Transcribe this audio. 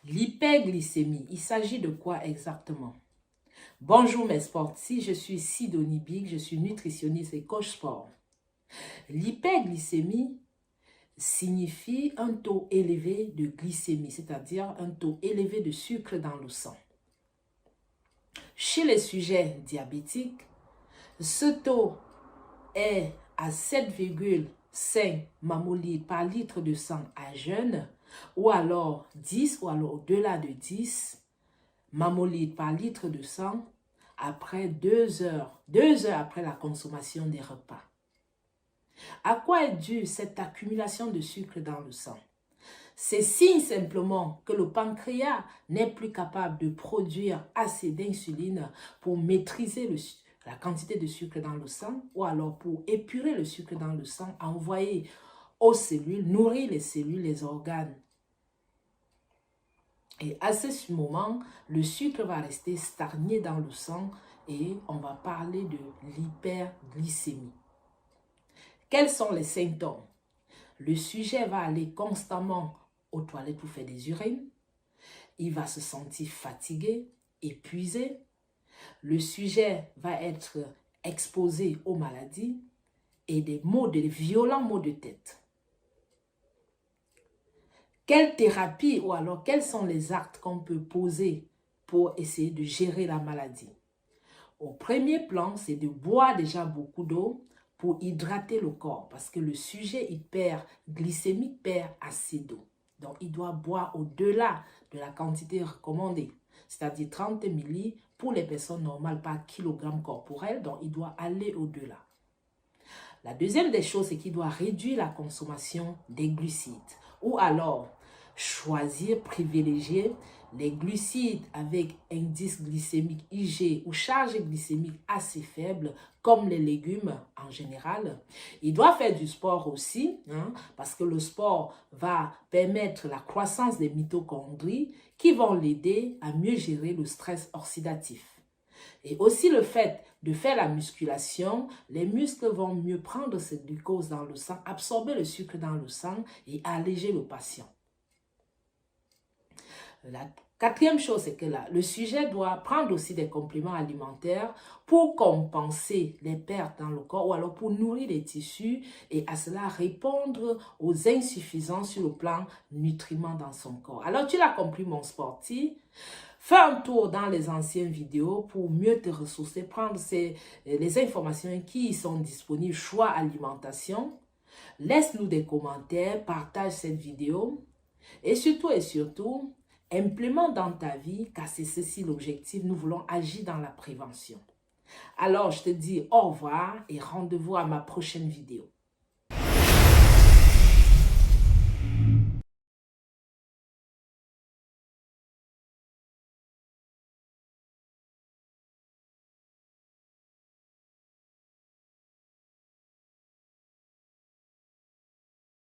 L'hyperglycémie, il s'agit de quoi exactement? Bonjour mes sportifs, je suis Sidonie Big, je suis nutritionniste et coach sport. L'hyperglycémie signifie un taux élevé de glycémie, c'est-à-dire un taux élevé de sucre dans le sang. Chez les sujets diabétiques, ce taux est à 7,5 mmol par litre de sang à jeûne, ou alors 10, ou alors au-delà de 10 mmol par litre de sang après 2 heures après la consommation des repas. À quoi est due cette accumulation de sucre dans le sang? C'est signe simplement que le pancréas n'est plus capable de produire assez d'insuline pour maîtriser la quantité de sucre dans le sang, ou alors pour épurer le sucre dans le sang, envoyer aux cellules, nourrir les cellules, les organes. Et à ce moment, le sucre va rester stagné dans le sang et on va parler de l'hyperglycémie. Quels sont les symptômes? Le sujet va aller constamment aux toilettes pour faire des urines. Il va se sentir fatigué, épuisé. Le sujet va être exposé aux maladies et des violents maux de tête. Quelle thérapie ou alors quels sont les actes qu'on peut poser pour essayer de gérer la maladie? Au premier plan, c'est de boire déjà beaucoup d'eau pour hydrater le corps parce que le sujet hyperglycémique perd assez d'eau. Donc, il doit boire au-delà de la quantité recommandée, c'est-à-dire 30 ml pour les personnes normales par kilogramme corporel. Donc, il doit aller au-delà. La deuxième des choses, c'est qu'il doit réduire la consommation des glucides ou alors choisir, privilégier les glucides avec indice glycémique IG ou charge glycémique assez faible, comme les légumes en général. Il doit faire du sport aussi, parce que le sport va permettre la croissance des mitochondries qui vont l'aider à mieux gérer le stress oxydatif. Et aussi le fait de faire la musculation, les muscles vont mieux prendre cette glucose dans le sang, absorber le sucre dans le sang et alléger le patient. La quatrième chose, c'est que le sujet doit prendre aussi des compléments alimentaires pour compenser les pertes dans le corps ou alors pour nourrir les tissus et à cela répondre aux insuffisances sur le plan nutriments dans son corps. Alors tu l'as compris mon sportif, fais un tour dans les anciennes vidéos pour mieux te ressourcer, prendre les informations qui y sont disponibles, choix alimentation. Laisse-nous des commentaires, partage cette vidéo et surtout, implémente dans ta vie, car c'est ceci l'objectif, nous voulons agir dans la prévention. Alors, je te dis au revoir et rendez-vous à ma prochaine vidéo.